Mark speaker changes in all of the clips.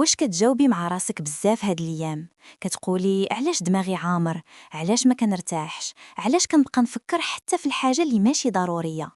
Speaker 1: واش كتجاوبي مع راسك بزاف هاد الايام؟ كتقولي علاش دماغي عامر؟ علاش ما كنرتاحش؟ علاش كنبقى نفكر حتى في الحاجه اللي ماشي ضروريه؟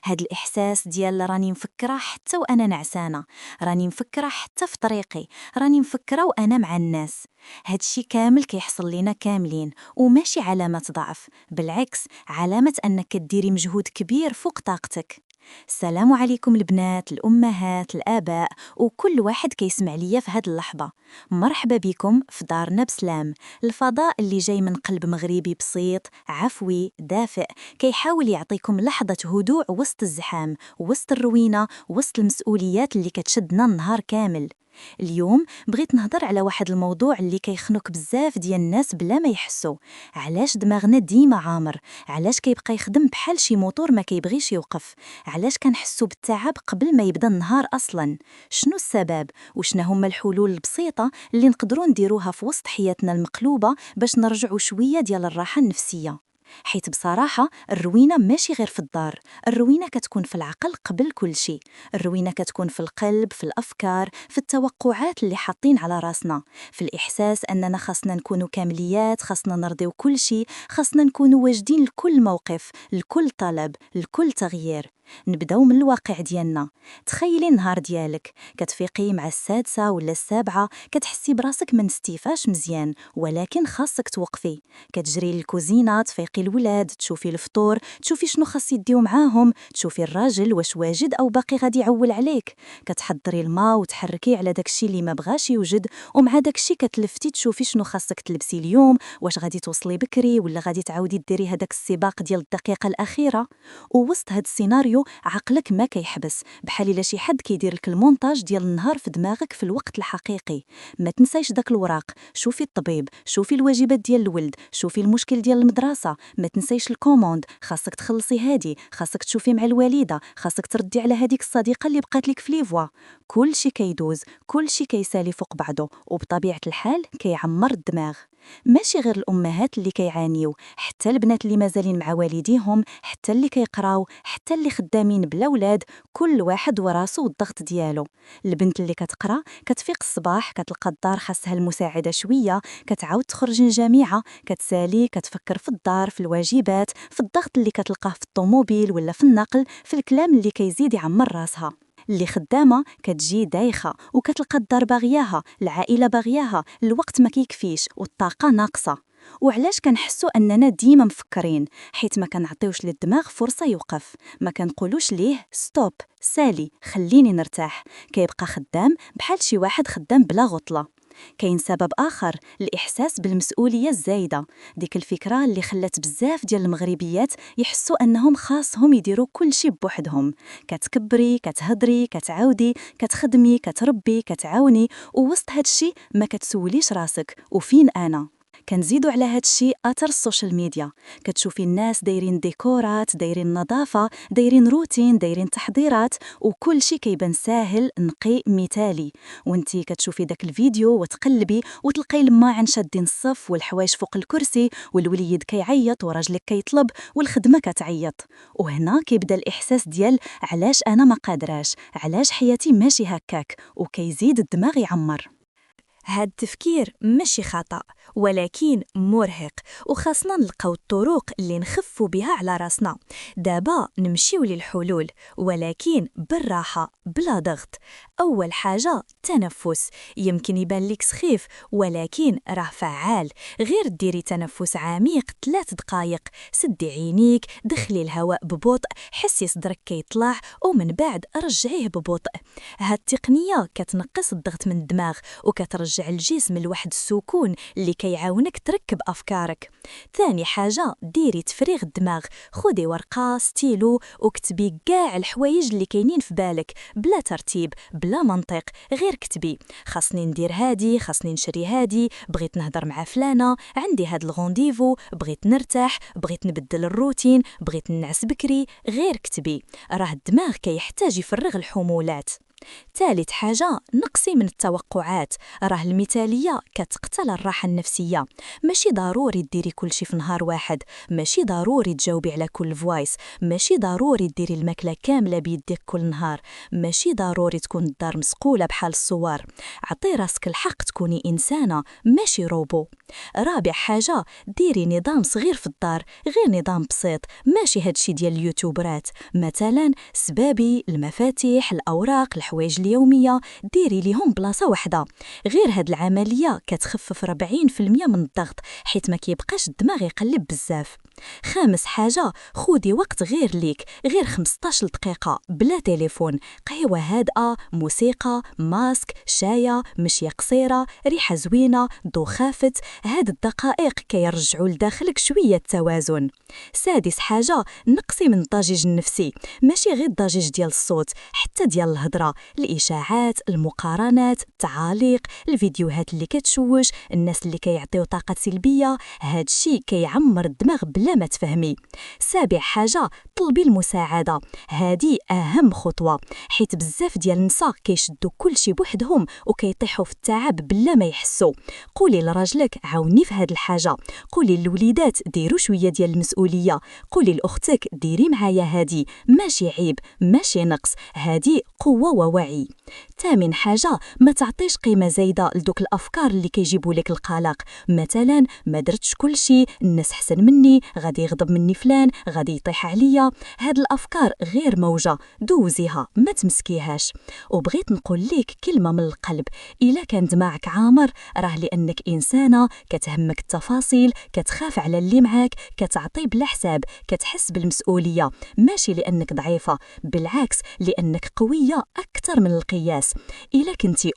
Speaker 1: هاد الاحساس ديال راني مفكره حتى وانا نعسانه، راني مفكره حتى في طريقي، راني مفكره وانا مع الناس. هادشي كامل كيحصل لينا كاملين، وماشي علامه ضعف، بالعكس علامه انك كديري مجهود كبير فوق طاقتك. السلام عليكم البنات، الأمهات، الآباء، وكل واحد كيسمع ليا في هاد اللحظة. مرحبا بكم في دارنا بسلام، الفضاء اللي جاي من قلب مغربي بسيط، عفوي، دافئ، كيحاول يعطيكم لحظة هدوء وسط الزحام، وسط الروينة، وسط المسؤوليات اللي كتشدنا النهار كامل. اليوم بغيت نهضر على واحد الموضوع اللي كيخنق بزاف ديال الناس بلا ما يحسوا. علاش دماغنا ديما عامر؟ علاش كيبقى يخدم بحال شي موتور ما كيبغيش يوقف؟ علاش كنحسوا بالتعب قبل ما يبدا النهار اصلا؟ شنو السبب؟ وشنا هما الحلول البسيطه اللي نقدروا نديروها في وسط حياتنا المقلوبه باش نرجعوا شويه ديال الراحه النفسيه؟ حيت بصراحة الروينة ماشي غير في الدار، الروينة كتكون في العقل قبل كل شيء. الروينة كتكون في القلب، في الأفكار، في التوقعات اللي حاطين على راسنا، في الإحساس أننا خاصنا نكونوا كامليات، خاصنا نرضيو كل شيء، خاصنا نكونوا واجدين لكل موقف، لكل طلب، لكل تغيير. نبداو من الواقع ديالنا. تخيلي النهار ديالك كتفيقي مع السادسة ولا السابعة، كتحسي براسك من ستيفاش مزيان، ولكن خاصك توقفي. كتجري للكوزينة، تفيقي الولاد، تشوفي الفطور، تشوفي شنو خاص يديو معاهم، تشوفي الراجل واش واجد او باقي غادي يعول عليك. كتحضري الماء وتحركي على داكشي اللي ما بغاش يوجد، ومع داكشي كتلفتي تشوفي شنو خاصك تلبسي اليوم، واش غادي توصلي بكري ولا غادي تعاودي ديري هذاك السباق ديال الدقيقة الأخيرة. ووسط هاد السيناريو عقلك ما كيحبس، بحال الا شي حد كيدير لك المونتاج ديال النهار في دماغك في الوقت الحقيقي. ما تنسايش داك الوراق، شوفي الطبيب، شوفي الواجبات ديال الولد، شوفي المشكل ديال المدرسه، ما تنسايش الكوموند، خاصك تخلصي هادي، خاصك تشوفي مع الوالده، خاصك تردي على هذيك الصديقه اللي بقات لك في ليفوا. كل شيء كيدوز، كل شيء كيسالي فوق بعضه، وبطبيعه الحال كيعمر الدماغ. ماشي غير الامهات اللي كيعانيو، حتى البنات اللي مازالين مع والديهم، حتى اللي كيقراو، حتى اللي خدامين بلا ولاد، كل واحد وراسو والضغط ديالو. البنت اللي كتقرا كتفيق الصباح، كتلقى الدار خاصها المساعده شويه، كتعاود تخرج للجامعه، كتسالي، كتفكر في الدار، في الواجبات، في الضغط اللي كتلقاه في الطوموبيل ولا في النقل، في الكلام اللي كيزيد يعمر راسها. اللي خدامه كتجي دايخه وكتلقى الدار باغياها، العائله باغياها، الوقت ما كيكفيش والطاقه ناقصه. وعلاش كنحسوا اننا ديما مفكرين؟ حيت ما كنعطيوش للدماغ فرصه يوقف، ما كنقولوش ليه ستوب، سالي، خليني نرتاح. كيبقى خدام بحال شي واحد خدام بلا غطله. كاين سبب آخر، الإحساس بالمسؤولية الزايدة، ديك الفكرة اللي خلات بزاف ديال المغربيات يحسوا أنهم خاصهم يديروا كل شيء بوحدهم. كتكبري، كتهضري، كتعاودي، كتخدمي، كتربي، كتعاوني، ووسط هادشي ما كتسوليش راسك وفين أنا. كنزيدوا على هاد الشيء اثر السوشيال ميديا، كتشوفي الناس دايرين ديكورات، دايرين نظافه، دايرين روتين، دايرين تحضيرات، وكل شيء كيبان ساهل، نقي، مثالي. وانتي كتشوفي داك الفيديو وتقلبي وتلقاي الماعن شادين الصف، والحوايج فوق الكرسي، والوليد كيعيط، وراجلك كيطلب، والخدمه كتعيط. وهنا كيبدا الاحساس ديال علاش انا ما قادراش، علاش حياتي ماشي هكاك، وكيزيد الدماغ يعمر.
Speaker 2: هاد التفكير ماشي خطأ، ولكن مرهق، وخاصنا نلقاو الطرق اللي نخفوا بها على راسنا. دابا نمشيو للحلول، ولكن بالراحة بلا ضغط. أول حاجة تنفس، يمكن يبان لك سخيف ولكن راه فعال. غير ديري تنفس عميق 3 دقائق، سدي عينيك، دخلي الهواء ببطء، حسي صدرك كيطلع، ومن بعد رجعيه ببطء. هاد التقنية كتنقص الضغط من الدماغ، وكترجع الجسم لواحد السكون اللي كيعاونك تركب أفكارك. ثاني حاجة، ديري تفريغ الدماغ، خدي ورقة، ستيلو، وكتبي كاع الحوايج اللي كاينين في بالك، بلا ترتيب، بلا منطق، غير كتبي خاصني ندير هادي، خاصني نشري هادي، بغيت نهضر مع فلانة، عندي هاد الغونديفو، بغيت نرتاح، بغيت نبدل الروتين، بغيت ننعس بكري. غير كتبي، راه الدماغ كيحتاج يفرغ الحمولات. ثالث حاجة، نقصي من التوقعات. راه المثالية كتقتل الراحة النفسية. ماشي ضروري ديري كل شي في نهار واحد، ماشي ضروري تجاوبي على كل فويس، ماشي ضروري ديري الماكلة كاملة بيديك كل نهار، ماشي ضروري تكون الدار مسقولة بحال الصور. عطي راسك الحق تكوني إنسانة ماشي روبو. رابع حاجة، ديري نظام صغير في الدار، غير نظام بسيط، ماشي هادشي ديال اليوتيوبرات. مثلا سبابي، المفاتيح، الأوراق، الحوايج اليومية، ديري ليهم بلاصة واحدة. غير هاد العملية كتخفف 40% من الضغط، حيت ما كيبقاش الدماغ يقلب بزاف. خامس حاجة، خودي وقت غير ليك، غير 15 دقيقة بلا تليفون، قهوة هادئة، موسيقى، ماسك، شاية، مشية قصيرة، ريحة زوينة، ضو خافت. هاد الدقائق كيرجعوا لداخلك شوية توازن. سادس حاجة، نقصي من الضجيج النفسي، ماشي غير الضجيج ديال الصوت، حتى ديال الهضرة، الإشاعات، المقارنات، التعاليق، الفيديوهات اللي كتشوش، الناس اللي كيعطيو طاقة سلبية. هاد الشي كيعمر الدماغ بلا ما تفهمي. سابع حاجة، طلبي المساعدة، هادي أهم خطوة، حيت بزاف ديال النساء كيشدوا كل شي بوحدهم وكيطيحوا في التعب بلا ما يحسوا. قولي لراجلك عاوني في هاد الحاجة، قولي للوليدات ديروا شوية ديال المسؤولية، قولي لأختك ديري معايا هادي، ماشي عيب، ماشي نقص، هادي قوة ووعي. ثامن حاجة، ما تعطيش قيمة زايدة لدوك الأفكار اللي كيجيبوا لك القلق. مثلا ما درتش كل شي، الناس حسن مني، غادي يغضب مني فلان، غادي يطيح عليا. هاد الأفكار غير موجة، دوزيها ما تمسكيهاش. وبغيت نقول ليك كلمة من القلب، إلا كان دماغك عامر راه لأنك إنسانة كتهمك التفاصيل، كتخاف على اللي معاك، كتعطي بلا حساب، كتحس بالمسؤولية، ماشي لأنك ضعيفة، بالعكس لأنك قوية أكثر من القياس. إلا كنتي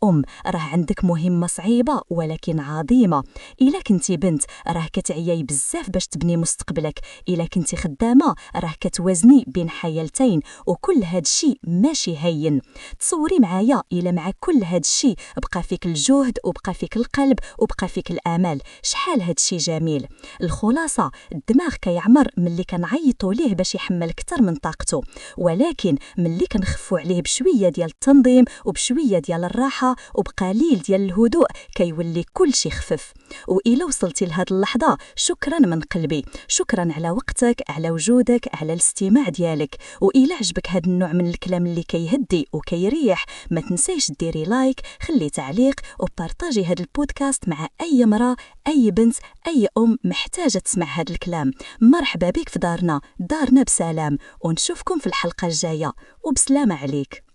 Speaker 2: راه عندك مهمة صعيبة ولكن عظيمة. إلا كنتي بنت راه كتعيي بزاف باش تبني مستقبلك. إلا كنتي خدامة راه كتوازني بين حيالتين، وكل هاد الشي ماشي هين. تصوري معايا إلا مع كل هاد الشي بقى فيك الجهد وبقى فيك القلب وبقى فيك الآمال، شحال هاد الشي جميل. الخلاصة، الدماغ كيعمر ملي كنعيطوا ليه باش يحمل أكثر من طاقته، ولكن ملي كنخفوا عليه بشوية ديال التنظيم وبشوية ديال الراحة وبقليل ديال الهدوء كيولي كل شي خفف. وإلا وصلتي لهاد اللحظة شكرا من قلبي، شكرا على وقتك، على وجودك، على الاستماع ديالك. وإلا عجبك هاد النوع من الكلام اللي كيهدي وكيريح، ما تنسيش ديري لايك، خلي تعليق، وبارطاجي هاد البودكاست مع أي مرأة، أي بنت، أي محتاجة تسمع هاد الكلام. مرحبا بك في دارنا، دارنا بسلام، ونشوفكم في الحلقة الجاية، وبسلامة عليك.